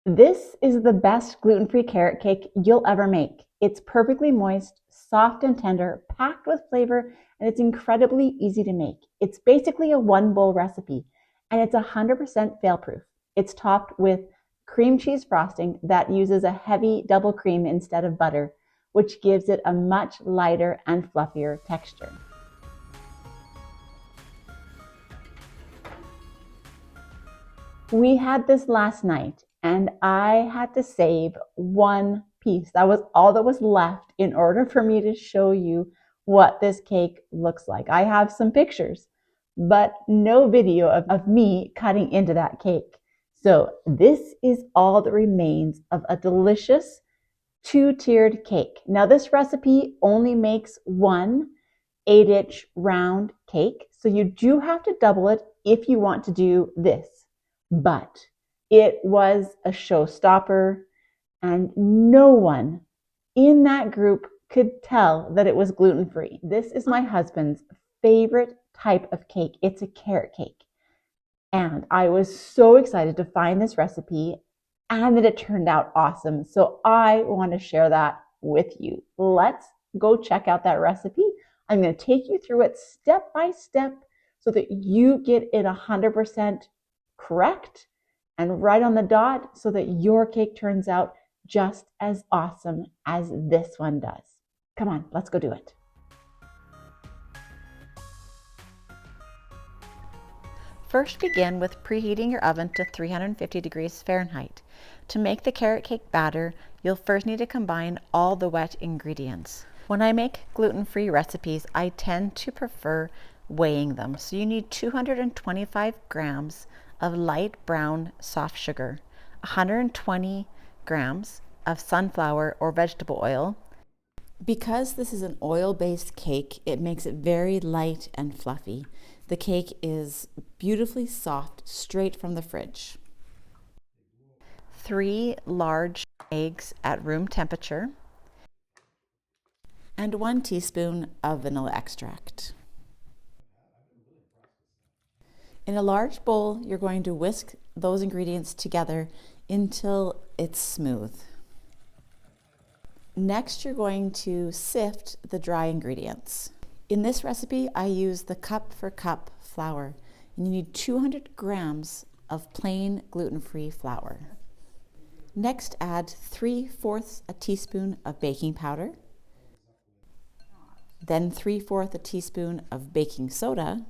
This is the best gluten-free carrot cake you'll ever make. It's perfectly moist, soft and tender, packed with flavor, and it's incredibly easy to make. It's basically a one-bowl recipe, and it's 100% fail-proof. It's topped with cream cheese frosting that uses a heavy double cream instead of butter, which gives it a much lighter and fluffier texture. We had this last night, and I had to save one piece. That was all that was left in order for me to show you what this cake looks like. I have some pictures, but no video of me cutting into that cake. So this is all that remains of a delicious two-tiered cake. Now this recipe only makes one 8-inch round cake, so you do have to double it if you want to do this. But it was a showstopper, and no one in that group could tell that it was gluten-free. This is my husband's favorite type of cake. It's a carrot cake. And I was so excited to find this recipe and that it turned out awesome. So I want to share that with you. Let's go check out that recipe. I'm going to take you through it step by step so that you get it 100% correct and right on the dot so that your cake turns out just as awesome as this one does. Come on, let's go do it. First, begin with preheating your oven to 350 degrees Fahrenheit. To make the carrot cake batter, you'll first need to combine all the wet ingredients. When I make gluten-free recipes, I tend to prefer weighing them. So you need 225 grams of light brown soft sugar, 120 grams of sunflower or vegetable oil. Because this is an oil-based cake, it makes it very light and fluffy. The cake is beautifully soft, straight from the fridge. 3 large eggs at room temperature, and 1 teaspoon of vanilla extract. In a large bowl, you're going to whisk those ingredients together until it's smooth. Next, you're going to sift the dry ingredients. In this recipe, I use the cup for cup flour, and you need 200 grams of plain gluten-free flour. Next, add 3/4 a teaspoon of baking powder, then 3/4 a teaspoon of baking soda,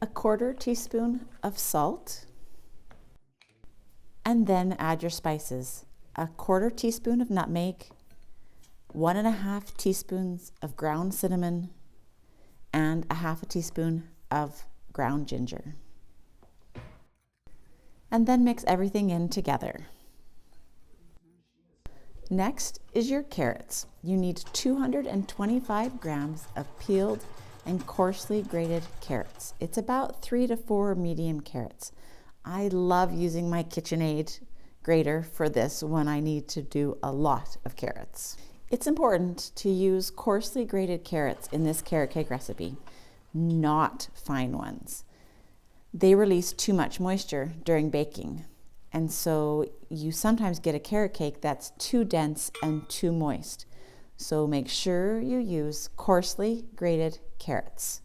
1/4 teaspoon of salt, and then add your spices. 1/4 teaspoon of nutmeg, 1.5 teaspoons of ground cinnamon, and 1/2 teaspoon of ground ginger. And then mix everything in together. Next is your carrots. You need 225 grams of peeled and coarsely grated carrots. It's about 3 to 4 medium carrots. I love using my KitchenAid grater for this when I need to do a lot of carrots. It's important to use coarsely grated carrots in this carrot cake recipe, not fine ones. They release too much moisture during baking, and so you sometimes get a carrot cake that's too dense and too moist. So make sure you use coarsely grated carrots.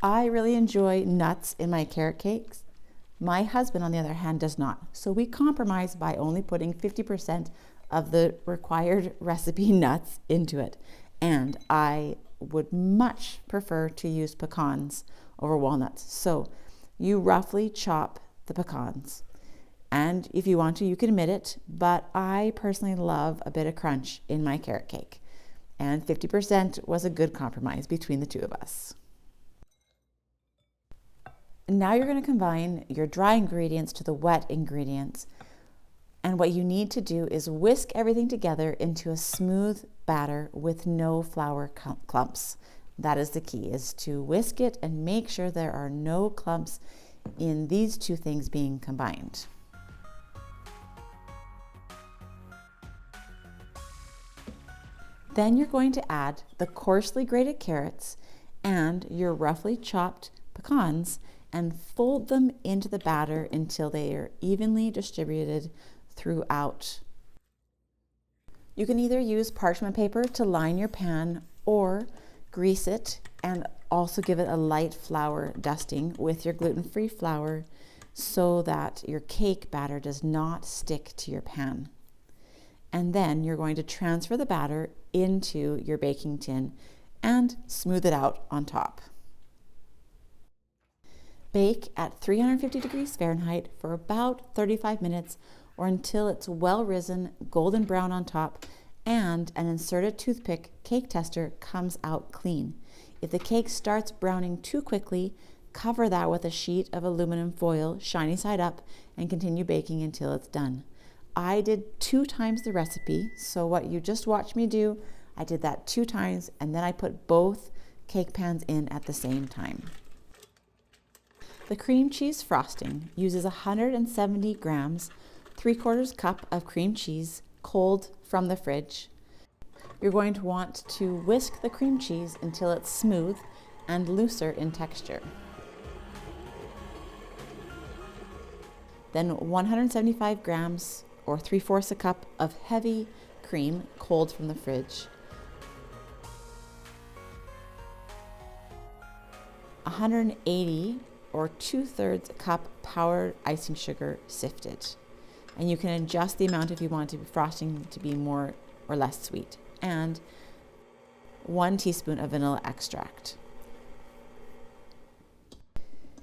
I really enjoy nuts in my carrot cakes. My husband, on the other hand, does not. So we compromise by only putting 50% of the required recipe nuts into it. And I would much prefer to use pecans over walnuts. So you roughly chop the pecans. And if you want to, you can omit it, but I personally love a bit of crunch in my carrot cake. And 50% was a good compromise between the two of us. Now you're going to combine your dry ingredients to the wet ingredients. And what you need to do is whisk everything together into a smooth batter with no flour clumps. That is the key, is to whisk it and make sure there are no clumps in these two things being combined. Then you're going to add the coarsely grated carrots and your roughly chopped pecans and fold them into the batter until they are evenly distributed throughout. You can either use parchment paper to line your pan or grease it and also give it a light flour dusting with your gluten-free flour so that your cake batter does not stick to your pan. And then you're going to transfer the batter into your baking tin and smooth it out on top. Bake at 350 degrees Fahrenheit for about 35 minutes or until it's well risen, golden brown on top, and an inserted toothpick cake tester comes out clean. If the cake starts browning too quickly, cover that with a sheet of aluminum foil, shiny side up, and continue baking until it's done. I did 2 times the recipe, so what you just watched me do, I did that 2 times, and then I put both cake pans in at the same time. The cream cheese frosting uses 170 grams, 3/4 cup of cream cheese, cold from the fridge. You're going to want to whisk the cream cheese until it's smooth and looser in texture. Then 175 grams or 3/4 cup of heavy cream, cold from the fridge. 180 or 2/3 cup powdered icing sugar sifted. And you can adjust the amount if you want the frosting to be more or less sweet. And 1 teaspoon of vanilla extract.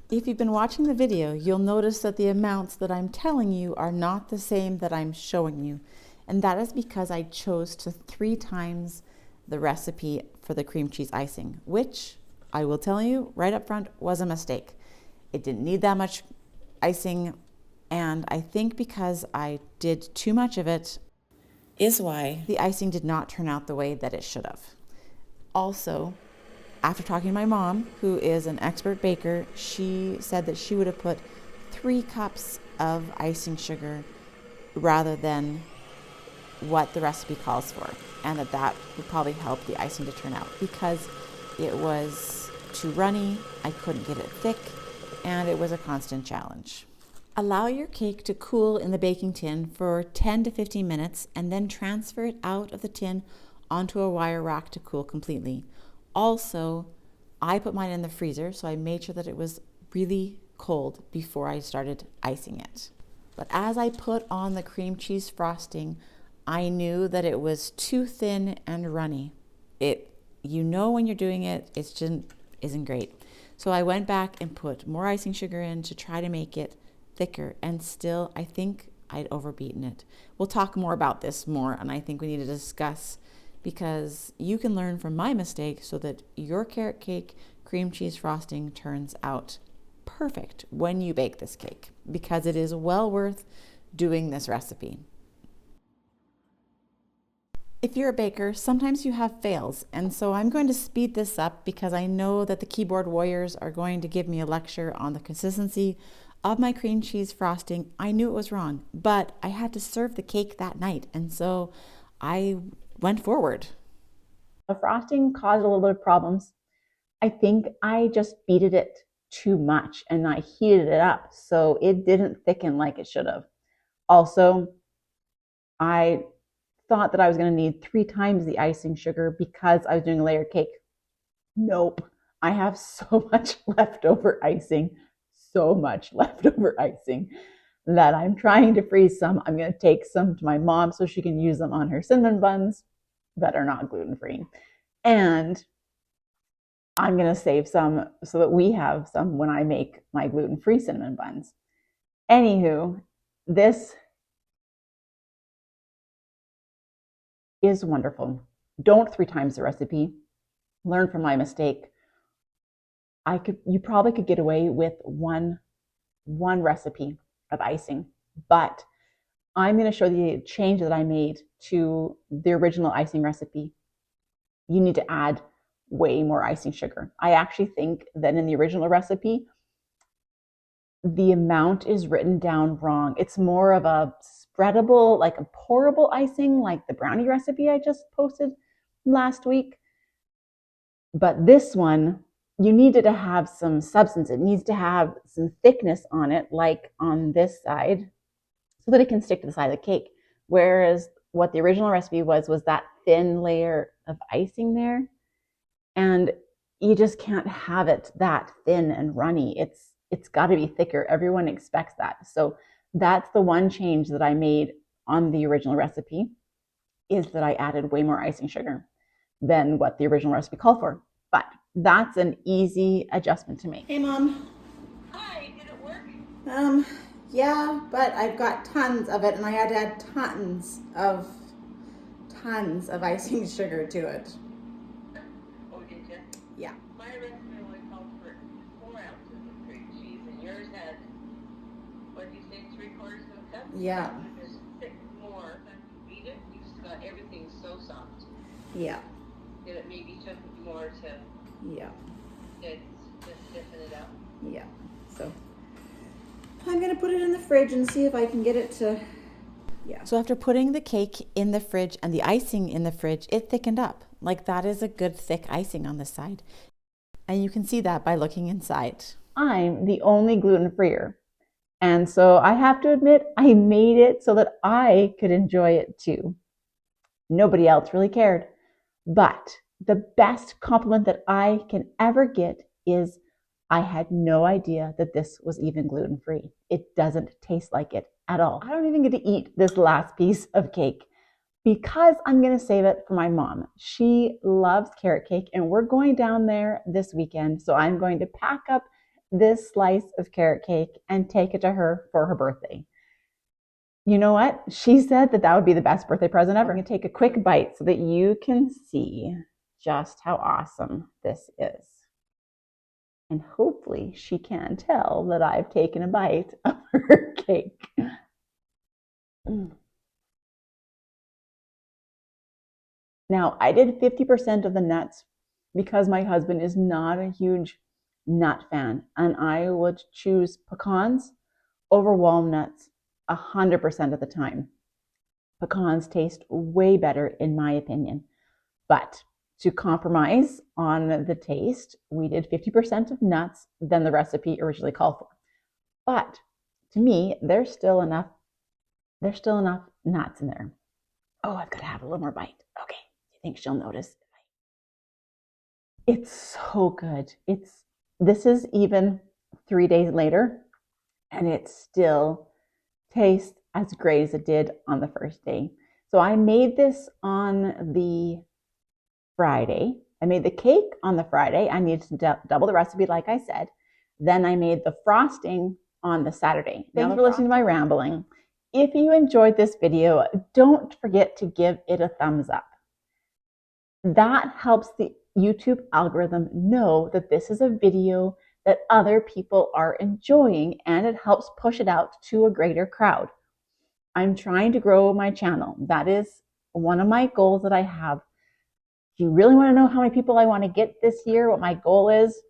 If you've been watching the video, you'll notice that the amounts that I'm telling you are not the same that I'm showing you. And that is because I chose to 3 times the recipe for the cream cheese icing, which I will tell you right up front was a mistake. It didn't need that much icing, and I think because I did too much of it is why the icing did not turn out the way that it should have. Also, after talking to my mom, who is an expert baker, she said that she would have put 3 cups of icing sugar rather than what the recipe calls for, and that would probably help the icing to turn out because it was too runny, I couldn't get it thick, and it was a constant challenge. Allow your cake to cool in the baking tin for 10 to 15 minutes and then transfer it out of the tin onto a wire rack to cool completely. Also, I put mine in the freezer, so I made sure that it was really cold before I started icing it. But as I put on the cream cheese frosting, I knew that it was too thin and runny. You know when you're doing it, it just isn't great. So I went back and put more icing sugar in to try to make it thicker, and still I think I'd overbeaten it. We'll talk more about this more, and I think we need to discuss, because you can learn from my mistake so that your carrot cake cream cheese frosting turns out perfect when you bake this cake, because it is well worth doing this recipe. If you're a baker, sometimes you have fails, and so I'm going to speed this up because I know that the keyboard warriors are going to give me a lecture on the consistency of my cream cheese frosting. I knew it was wrong, but I had to serve the cake that night, and so I went forward. The frosting caused a little bit of problems. I think I just beated it too much and I heated it up, so it didn't thicken like it should have. Also, I thought that I was going to need 3 times the icing sugar because I was doing a layered cake. Nope. I have so much leftover icing, that I'm trying to freeze some. I'm going to take some to my mom so she can use them on her cinnamon buns that are not gluten-free. And I'm going to save some so that we have some when I make my gluten-free cinnamon buns. Anywho, this is wonderful. Don't 3 times the recipe. Learn from my mistake. You probably could get away with one recipe of icing, but I'm going to show the change that I made to the original icing recipe. You need to add way more icing sugar. I actually think that in the original recipe, the amount is written down wrong. It's more of a spreadable, like a pourable icing, like the brownie recipe I just posted last week. But this one, you need it to have some substance. It needs to have some thickness on it, like on this side, so that it can stick to the side of the cake. Whereas what the original recipe was that thin layer of icing there. And you just can't have it that thin and runny. It's got to be thicker. Everyone expects that. So that's the one change that I made on the original recipe, is that I added way more icing sugar than what the original recipe called for. But that's an easy adjustment to make. Hey, Mom. Hi, did it work? Yeah, but I've got tons of it, and I had to add tons of icing sugar to it. Oh, did you? Yeah. My recipe only called for 4 ounces of cream cheese, and yours had, what did you say, 3/4 of a cup? Yeah. There's 6 more. When you beat it, you just got everything so soft. Yeah. That it maybe took more to Yeah. just stiffen it up. Yeah. So I'm gonna put it in the fridge and see if I can get it to. Yeah. So after putting the cake in the fridge and the icing in the fridge, it thickened up. Like, that is a good thick icing on the side. And you can see that by looking inside. I'm the only gluten-freer. And so I have to admit, I made it so that I could enjoy it too. Nobody else really cared. But the best compliment that I can ever get is, I had no idea that this was even gluten-free. It doesn't taste like it at all. I don't even get to eat this last piece of cake because I'm going to save it for my mom. She loves carrot cake, and we're going down there this weekend. So I'm going to pack up this slice of carrot cake and take it to her for her birthday. You know what? She said that that would be the best birthday present ever. I'm going to take a quick bite so that you can see just how awesome this is. And hopefully she can tell that I've taken a bite of her cake. Now, I did 50% of the nuts because my husband is not a huge nut fan, and I would choose pecans over walnuts 100% of the time. Pecans taste way better, in my opinion. But to compromise on the taste, we did 50% of nuts than the recipe originally called for. But to me, there's still enough nuts in there. Oh, I've got to have a little more bite. Okay, do you think she'll notice? It's so good. This is even 3 days later, and it still tastes as great as it did on the first day. So I made this on the Friday. I made the cake on the Friday. I needed to double the recipe, like I said. Then I made the frosting on the Saturday. Thanks for listening to my rambling. If you enjoyed this video, don't forget to give it a thumbs up. That helps the YouTube algorithm know that this is a video that other people are enjoying, and it helps push it out to a greater crowd. I'm trying to grow my channel. That is one of my goals that I have. If you really want to know how many people I want to get this year, what my goal is,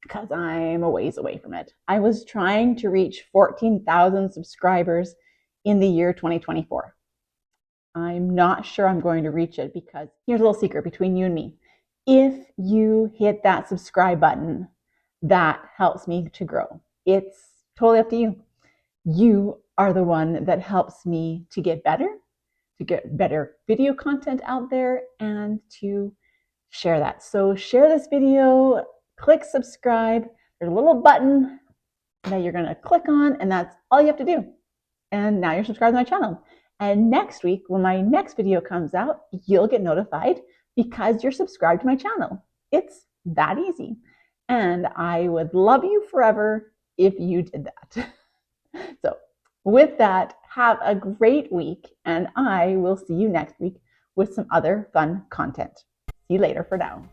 because I'm a ways away from it. I was trying to reach 14,000 subscribers in the year 2024. I'm not sure I'm going to reach it, because here's a little secret between you and me. If you hit that subscribe button, that helps me to grow. It's totally up to you. You are the one that helps me to get better video content out there, and to share that. So share this video, click subscribe. There's a little button that you're going to click on, and that's all you have to do. And now you're subscribed to my channel. And next week, when my next video comes out, you'll get notified because you're subscribed to my channel. It's that easy. And I would love you forever if you did that. So with that, have a great week, and I will see you next week with some other fun content. See you later for now.